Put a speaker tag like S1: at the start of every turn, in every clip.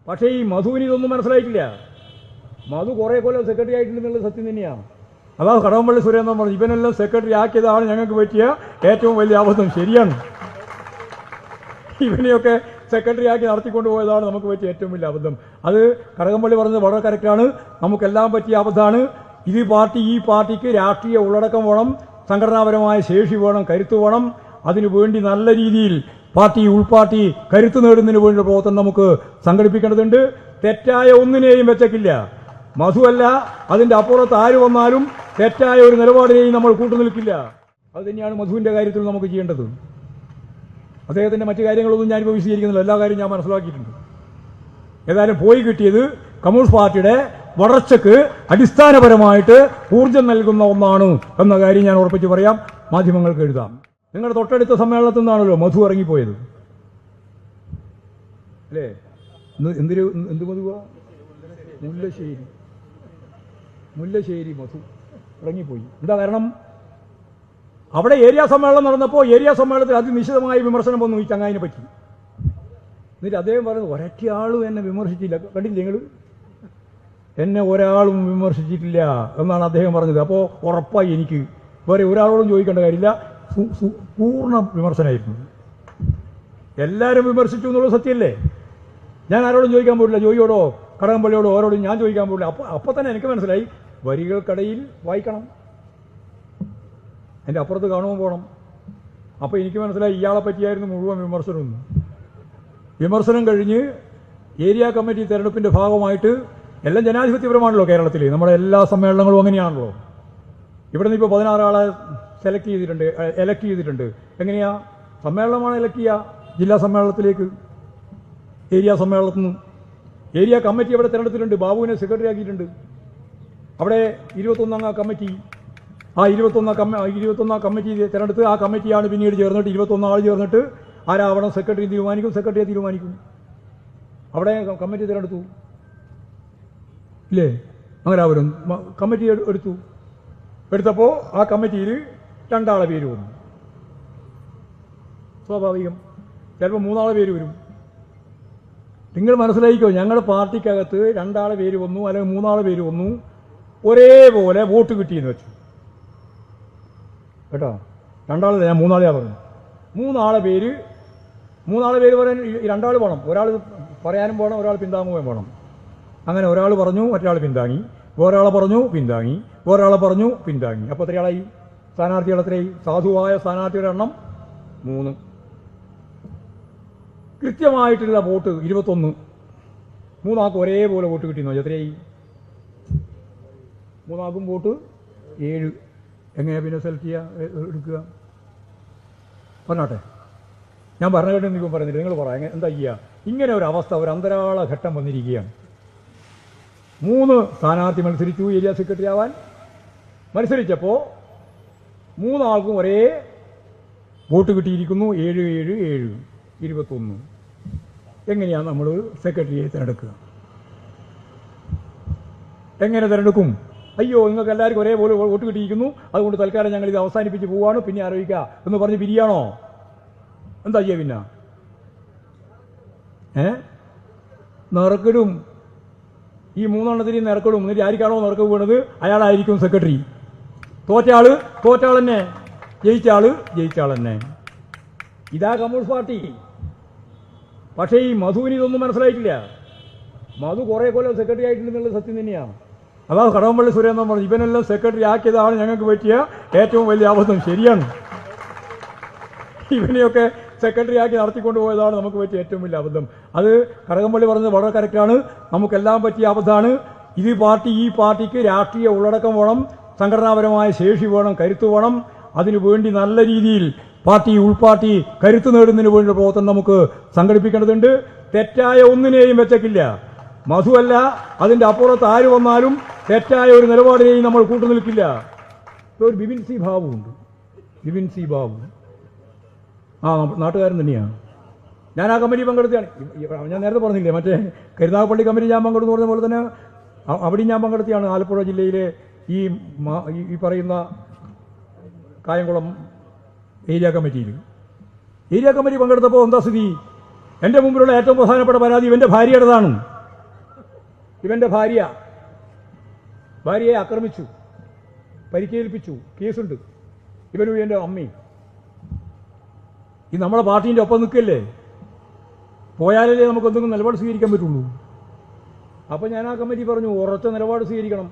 S1: പക്ഷേ ഈ മധുവിന് ഇതൊന്നും മനസ്സിലായിട്ടില്ല. മധു കുറേ കൊല്ലം സെക്രട്ടറി ആയിട്ടുണ്ടെന്നുള്ള സത്യം തന്നെയാണ്. അതാ കടകംപള്ളി സുരേന്ദ്രൻ പറഞ്ഞു, ഇവനെല്ലാം സെക്രട്ടറി ആക്കിയതാണ് ഞങ്ങൾക്ക് പറ്റിയ ഏറ്റവും വലിയ അബദ്ധം. ശരിയാണ്, ഇവനെയൊക്കെ സെക്രട്ടറി ആക്കി നടത്തിക്കൊണ്ടുപോയതാണ് നമുക്ക് പറ്റിയ ഏറ്റവും വലിയ അബദ്ധം. അത് കടകംപള്ളി പറഞ്ഞത് വളരെ കറക്റ്റാണ്. നമുക്കെല്ലാം പറ്റിയ അബദ്ധമാണ്. ഈ പാർട്ടിക്ക് രാഷ്ട്രീയ ഉള്ളടക്കം വേണം, സംഘടനാപരമായ ശേഷി വേണം, കരുത്ത് വേണം. അതിനുവേണ്ടി നല്ല രീതിയിൽ ഉൾപാർട്ടി കരുത്ത് നേടുന്നതിന് വേണ്ടി പ്രവർത്തനം നമുക്ക് സംഘടിപ്പിക്കേണ്ടതുണ്ട്. തെറ്റായ ഒന്നിനെയും വെച്ചേക്കില്ല. മധുവല്ല, അതിൻ്റെ അപ്പുറത്ത് ആര് വന്നാലും തെറ്റായ ഒരു നിലപാടിനെയും നമ്മൾ കൂട്ടുനിൽക്കില്ല. അത് തന്നെയാണ് മധുവിൻ്റെ കാര്യത്തിൽ നമുക്ക് ചെയ്യേണ്ടത്. അദ്ദേഹത്തിൻ്റെ മറ്റു കാര്യങ്ങളൊന്നും ഞാനിപ്പോൾ വിശദീകരിക്കുന്നില്ല, എല്ലാ കാര്യവും ഞാൻ മനസ്സിലാക്കിയിട്ടുണ്ട്. ഏതായാലും പോയി കിട്ടിയത് കമ്മ്യൂണിസ്റ്റ് പാർട്ടിയുടെ വളർച്ചയ്ക്ക് അടിസ്ഥാനപരമായിട്ട് ഊർജം നൽകുന്ന ഒന്നാണ് എന്ന കാര്യം ഞാൻ ഉറപ്പിച്ച് പറയാം. മാധ്യമങ്ങൾക്ക് എഴുതാം. നിങ്ങളുടെ തൊട്ടടുത്ത സമ്മേളനത്തിൽ നിന്നാണല്ലോ മധു ഇറങ്ങിപ്പോയത്, അല്ലേ? എന്ത് മധുവാ? മുല്ലശ്ശേരി മധു ഇറങ്ങിപ്പോയി. എന്താ കാരണം? അവിടെ ഏരിയ സമ്മേളനം നടന്നപ്പോൾ ഏരിയ സമ്മേളനത്തിൽ അതിനിശ്ചിതമായ വിമർശനം വന്നു ഈ ചങ്ങായിനെ പറ്റി. എന്നിട്ട് അദ്ദേഹം പറയുന്നത്, ഒരൊറ്റ ആളും എന്നെ വിമർശിച്ചില്ല, കണ്ടില്ല നിങ്ങൾ? എന്നെ ഒരാളും വിമർശിച്ചിട്ടില്ല എന്നാണ് അദ്ദേഹം പറഞ്ഞത്. അപ്പോൾ ഉറപ്പായി എനിക്ക് വേറെ ഒരാളോടും ചോദിക്കേണ്ട കാര്യമില്ല, പൂർണ്ണ വിമർശനമായിരുന്നു. എല്ലാവരും വിമർശിച്ചു എന്നുള്ള സത്യമല്ലേ? ഞാൻ ആരോടും ചോദിക്കാൻ പോകില്ല, ജോയിയോടോ കടകംപള്ളിയോടോ ഓരോടും ഞാൻ ചോദിക്കാൻ പോകില്ല. അപ്പോൾ തന്നെ എനിക്ക് മനസ്സിലായി, വരികൾക്കിടയിൽ വായിക്കണം, എൻ്റെ അപ്പുറത്ത് കാണുമ്പോൾ പോകണം. അപ്പോൾ എനിക്ക് മനസ്സിലായി ഇയാളെ പറ്റിയായിരുന്നു മുഴുവൻ വിമർശനം കഴിഞ്ഞ് ഏരിയ കമ്മിറ്റി തെരഞ്ഞെടുപ്പിൻ്റെ ഭാഗമായിട്ട് എല്ലാം ജനാധിപത്യപരമാണല്ലോ കേരളത്തിൽ. നമ്മുടെ എല്ലാ സമ്മേളനങ്ങളും അങ്ങനെയാണല്ലോ. ഇവിടെ നിന്ന് ഇപ്പോൾ 16 ആളെ എലക്ട് ചെയ്തിട്ടുണ്ട്. എങ്ങനെയാ? സമ്മേളനമാണ് എലക്ട് ചെയ്യുക ജില്ലാ സമ്മേളനത്തിലേക്ക്, ഏരിയ സമ്മേളനത്തിൽ നിന്ന്. ഏരിയ കമ്മിറ്റി അവിടെ തെരഞ്ഞെടുത്തിട്ടുണ്ട്, ബാബുവിനെ സെക്രട്ടറി ആക്കിയിട്ടുണ്ട്. അവിടെ 21 കമ്മിറ്റി, ആ 21 കമ്മിറ്റി തിരഞ്ഞെടുത്ത് ആ കമ്മിറ്റിയാണ് പിന്നീട് ചേർന്നിട്ട് 21 ആൾ ചേർന്നിട്ട് ആരാവണം സെക്രട്ടറി തീരുമാനിക്കും, സെക്രട്ടറിയെ തീരുമാനിക്കും. അവിടെ കമ്മിറ്റി തിരഞ്ഞെടുത്തു ഇല്ലേ? അങ്ങനെ അവരും കമ്മിറ്റി എടുത്തപ്പോൾ ആ കമ്മിറ്റിയിൽ 2 ആളെ പേര് വന്നു. സ്വാഭാവികം, ചിലപ്പോൾ 3 ആളെ പേര് വരും. നിങ്ങൾ മനസ്സിലായിക്കോ, ഞങ്ങളുടെ പാർട്ടിക്കകത്ത് 2 ആളെ പേര് വന്നു അല്ലെങ്കിൽ 3 ആളെ പേര് വന്നു, ഒരേപോലെ വോട്ട് കിട്ടിയെന്ന് വെച്ചു കേട്ടോ. 2 ആളല്ല, ഞാൻ 3 ആളെയാ പറഞ്ഞു. 3 ആളെ പേര് പറയാൻ 2 ആൾ വേണം. ഒരാൾ പറയാനും വേണം, ഒരാൾ പിന്താങ്ങുകയും വേണം. അങ്ങനെ ഒരാൾ പറഞ്ഞു, മറ്റൊരാൾ പിന്താങ്ങി, വേറൊരാളെ പറഞ്ഞു പിന്താങ്ങി, വേറൊരാളെ പറഞ്ഞു പിന്താങ്ങി. അപ്പോൾ എത്രയാളായി? സ്ഥാനാർത്ഥികൾ എത്രയായി? സാധുവായ സ്ഥാനാർത്ഥിയുടെ എണ്ണം 3. കൃത്യമായിട്ടുള്ള വോട്ട് 21. 3 ആൾക്കും ഒരേപോലെ വോട്ട് കിട്ടിയെന്നോ? എത്രയായി? 3 ആൾക്കും വോട്ട് 7. എങ്ങനെയാ പിന്നെ സെലക്ട് എടുക്കുക? പറഞ്ഞാട്ടെ, ഞാൻ പറഞ്ഞ കേട്ടോ, നിങ്ങൾ പറയുന്നില്ല. നിങ്ങൾ പറ, എന്താ ചെയ്യുക? ഇങ്ങനെ ഒരു അവസ്ഥ, ഒരു അന്തരാള ഘട്ടം വന്നിരിക്കുകയാണ്. 3 സ്ഥാനാർത്ഥി മത്സരിച്ചു ഏരിയ സെക്രട്ടറി ആവാൻ. മത്സരിച്ചപ്പോൾ 3 ആൾക്കും ഒരേ വോട്ട് കിട്ടിയിരിക്കുന്നു. 7, 7, 7, 21. എങ്ങനെയാണ് നമ്മൾ സെക്രട്ടറിയെ തിരഞ്ഞെടുക്കുക? എങ്ങനെ തിരഞ്ഞെടുക്കും? അയ്യോ, നിങ്ങൾക്ക് എല്ലാവർക്കും ഒരേപോലെ വോട്ട് കിട്ടിയിരിക്കുന്നു, അതുകൊണ്ട് തൽക്കാലം ഞങ്ങൾ ഇത് അവസാനിപ്പിച്ച് പോവാണ്, പിന്നെ ആലോചിക്കുക എന്ന് പറഞ്ഞ് പിരിയാണോ? എന്താ ചെയ്യുക പിന്നെ? നറുക്കിടും. ഈ 3 നറുക്കിടും. എന്നിട്ട് ആർക്കാണോ നറുക്ക് വീണത് അയാളായിരിക്കും സെക്രട്ടറി. തോറ്റാൾ തന്നെ, ജയിച്ചാൾ തന്നെ. ഇതാ കമ്മ്യൂണിസ്റ്റ് പാർട്ടി. പക്ഷേ ഈ മധുവിന് ഇതൊന്നും മനസ്സിലായിട്ടില്ല. മധു കുറേ കൊല്ലം സെക്രട്ടറി ആയിട്ടുണ്ടെന്നുള്ള സത്യം തന്നെയാണ്. അതാ കടകംപള്ളി സുരേന്ദ്രൻ പറഞ്ഞു, ഇവനെല്ലാം സെക്രട്ടറി ആക്കിയതാണ് ഞങ്ങൾക്ക് പറ്റിയ ഏറ്റവും വലിയ അബദ്ധം. ശരിയാണ്, ഇവനെയൊക്കെ സെക്രട്ടറി ആക്കി നടത്തിക്കൊണ്ടുപോയതാണ് നമുക്ക് പറ്റിയ ഏറ്റവും വലിയ അബദ്ധം. അത് കടകംപള്ളി പറഞ്ഞത് വളരെ കറക്റ്റാണ്. നമുക്കെല്ലാം പറ്റിയ അബദ്ധമാണ്. ഈ പാർട്ടിക്ക് രാഷ്ട്രീയ ഉള്ളടക്കം വേണം, സംഘടനാപരമായ ശേഷി വേണം, കരുത്ത് വേണം. അതിനുവേണ്ടി നല്ല രീതിയിൽ ഉൾപാർട്ടി കരുത്ത് നേടുന്നതിന് വേണ്ടി പ്രവർത്തനം നമുക്ക് സംഘടിപ്പിക്കേണ്ടതുണ്ട്. തെറ്റായ ഒന്നിനെയും വെച്ചേക്കില്ല. മധുവല്ല, അതിൻ്റെ അപ്പുറത്ത് ആര് വന്നാലും തെറ്റായ ഒരു നിലപാടിനെയും നമ്മൾ കൂട്ടുനിൽക്കില്ല. ഇപ്പോൾ ഒരു ബിപിൻ സി ബാബു ഉണ്ട്. ആ നാട്ടുകാരൻ തന്നെയാണ്. ഞാൻ ആ കമ്മിറ്റി പങ്കെടുത്തതാണ്. ഞാൻ നേരത്തെ പറഞ്ഞില്ലേ, മറ്റേ കരുനാഗപ്പള്ളി കമ്മിറ്റി ഞാൻ പങ്കെടുത്തു പറഞ്ഞ പോലെ തന്നെ അവിടെയും ഞാൻ പങ്കെടുത്തിയാണ്. ആലപ്പുഴ ജില്ലയിലെ ഈ പറയുന്ന കായംകുളം ഏരിയ കമ്മിറ്റി പങ്കെടുത്തപ്പോൾ എന്താ സ്ഥിതി? എൻ്റെ മുമ്പിലുള്ള ഏറ്റവും പ്രധാനപ്പെട്ട പരാതി ഇവൻ്റെ ഭാര്യയുടേതാണ്. ഇവൻ്റെ ഭാര്യയെ ആക്രമിച്ചു, പരിക്കേൽപ്പിച്ചു, കേസുണ്ട്. ഇവനും ഇവൻ്റെ അമ്മയും ഈ നമ്മുടെ പാർട്ടീൻ്റെ ഒപ്പം നിൽക്കല്ലേ, പോയാലല്ലേ നമുക്ക് എന്തെങ്കിലും നിലപാട് സ്വീകരിക്കാൻ പറ്റുള്ളൂ. അപ്പോൾ ഞാൻ ആ കമ്മിറ്റി പറഞ്ഞു, ഉറച്ച നിലപാട് സ്വീകരിക്കണം,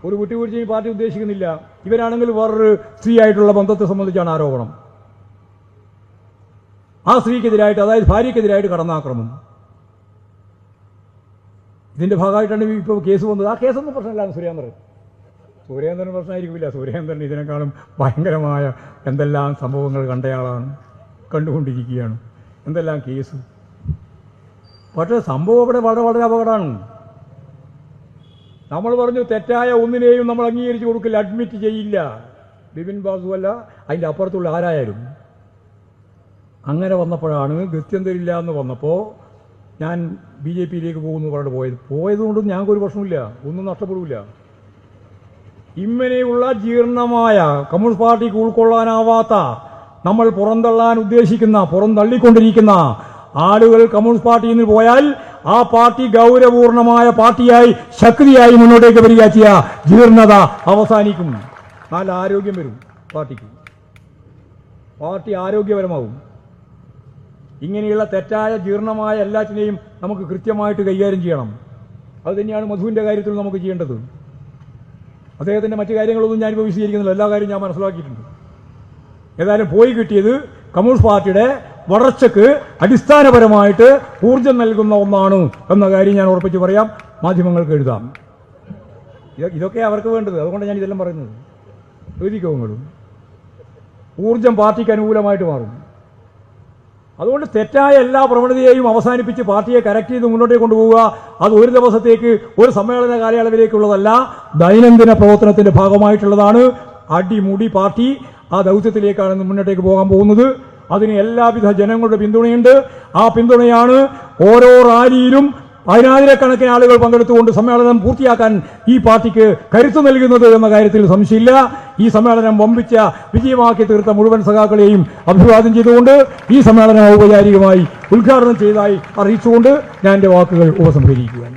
S1: ഒരു വിട്ടുവീഴ്ചയും പാർട്ടി ഉദ്ദേശിക്കുന്നില്ല. ഇവരാണെങ്കിൽ വേറൊരു സ്ത്രീയായിട്ടുള്ള ബന്ധത്തെ സംബന്ധിച്ചാണ് ആരോപണം. ആ സ്ത്രീക്കെതിരായിട്ട്, അതായത് ഭാര്യയ്ക്കെതിരായിട്ട് കടന്നാക്രമം. ഇതിൻ്റെ ഭാഗമായിട്ടാണ് ഇപ്പോൾ കേസ് വന്നത്. ആ കേസൊന്നും പ്രശ്നമില്ലാണ് സുരേന്ദ്രൻ പ്രശ്നമായിരിക്കില്ല. സുരേന്ദ്രൻ ഇതിനേക്കാളും ഭയങ്കരമായ എന്തെല്ലാം സംഭവങ്ങൾ കണ്ടയാളാണ്, കണ്ടുകൊണ്ടിരിക്കുകയാണ്, എന്തെല്ലാം കേസ്. പക്ഷേ സംഭവം ഇവിടെ വളരെ വളരെ അപകടമാണ്. നമ്മൾ പറഞ്ഞു തെറ്റായ ഒന്നിനെയും നമ്മൾ അംഗീകരിച്ചു കൊടുക്കില്ല, അഡ്മിറ്റ് ചെയ്യില്ല. ബിപിൻ ബാസു അല്ല, അതിൻ്റെ അപ്പുറത്തുള്ള ആരായാലും. അങ്ങനെ വന്നപ്പോഴാണ് ഗത്യന്തരില്ല എന്ന് വന്നപ്പോൾ ഞാൻ BJPയിലേക്ക് പോകുന്നു പറഞ്ഞിട്ട് പോയതുകൊണ്ടും ഞങ്ങൾക്കൊരു പ്രശ്നമില്ല, ഒന്നും നഷ്ടപ്പെടില്ല. ഇങ്ങനെയുള്ള ജീർണമായ കമ്മ്യൂണിസ്റ്റ് പാർട്ടിക്ക് ഉൾക്കൊള്ളാനാവാത്ത, നമ്മൾ പുറന്തള്ളാൻ ഉദ്ദേശിക്കുന്ന, പുറന്തള്ളിക്കൊണ്ടിരിക്കുന്ന ആളുകൾ കമ്മ്യൂണിസ്റ്റ് പാർട്ടിയിൽ നിന്ന് പോയാൽ ആ പാർട്ടി ഗൗരവപൂർണമായ പാർട്ടിയായി ശക്തിയായി മുന്നോട്ടേക്ക് വരികയാക്കിയ ജീർണത അവസാനിക്കും. നല്ല ആരോഗ്യം വരും പാർട്ടിക്ക്, പാർട്ടി ആരോഗ്യപരമാവും. ഇങ്ങനെയുള്ള തെറ്റായ ജീർണമായ എല്ലാറ്റിനെയും നമുക്ക് കൃത്യമായിട്ട് കൈകാര്യം ചെയ്യണം. അത് തന്നെയാണ് മധുവിൻ്റെ കാര്യത്തിൽ നമുക്ക് ചെയ്യേണ്ടത്. അദ്ദേഹത്തിൻ്റെ മറ്റു കാര്യങ്ങളൊന്നും ഞാനിപ്പോൾ വിശദീകരിക്കുന്നില്ല, എല്ലാ കാര്യവും ഞാൻ മനസ്സിലാക്കിയിട്ടുണ്ട്. ഏതായാലും പോയി കിട്ടിയത് കമ്മ്യൂണിസ്റ്റ് പാർട്ടിയുടെ വളർച്ചയ്ക്ക് അടിസ്ഥാനപരമായിട്ട് ഊർജം നൽകുന്ന ഒന്നാണ് എന്ന കാര്യം ഞാൻ ഉറപ്പിച്ച് പറയാം. മാധ്യമങ്ങൾക്ക് എഴുതാം. ഇതൊക്കെ അവർക്ക് വേണ്ടത്, അതുകൊണ്ട് ഞാൻ ഇതെല്ലാം പറയുന്നത്. എഴുതിക്കോങ്ങളും ഊർജം പാർട്ടിക്ക് അനുകൂലമായിട്ട് മാറും. അതുകൊണ്ട് തെറ്റായ എല്ലാ പ്രവണതയെയും അവസാനിപ്പിച്ച് പാർട്ടിയെ കറക്റ്റ് ചെയ്ത് മുന്നോട്ടേക്ക് കൊണ്ടുപോവുക. അത് ഒരു ദിവസത്തേക്ക്, ഒരു സമ്മേളന കാലയളവിലേക്കുള്ളതല്ല, ദൈനംദിന പ്രവർത്തനത്തിന്റെ ഭാഗമായിട്ടുള്ളതാണ്. അടിമുടി പാർട്ടി ആ ദൗത്യത്തിലേക്കാണ് മുന്നോട്ടേക്ക് പോകാൻ പോകുന്നത്. അതിന് എല്ലാവിധ ജനങ്ങളുടെ പിന്തുണയുണ്ട്. ആ പിന്തുണയാണ് ഓരോ റാലിയിലും പതിനായിരക്കണക്കിന് ആളുകൾ പങ്കെടുത്തുകൊണ്ട് സമ്മേളനം പൂർത്തിയാക്കാൻ ഈ പാർട്ടിക്ക് കരുത്തു നൽകുന്നത് എന്ന കാര്യത്തിൽ സംശയമില്ല. ഈ സമ്മേളനം വമ്പിച്ച വിജയമാക്കി തീർത്ത മുഴുവൻ സഖാക്കളെയും അഭിവാദ്യം ചെയ്തുകൊണ്ട് ഈ സമ്മേളനം ഔപചാരികമായി ഉദ്ഘാടനം ചെയ്തതായി അറിയിച്ചുകൊണ്ട് ഞാൻ എൻ്റെ വാക്കുകൾ ഉപസംഹരിക്കുകയാണ്.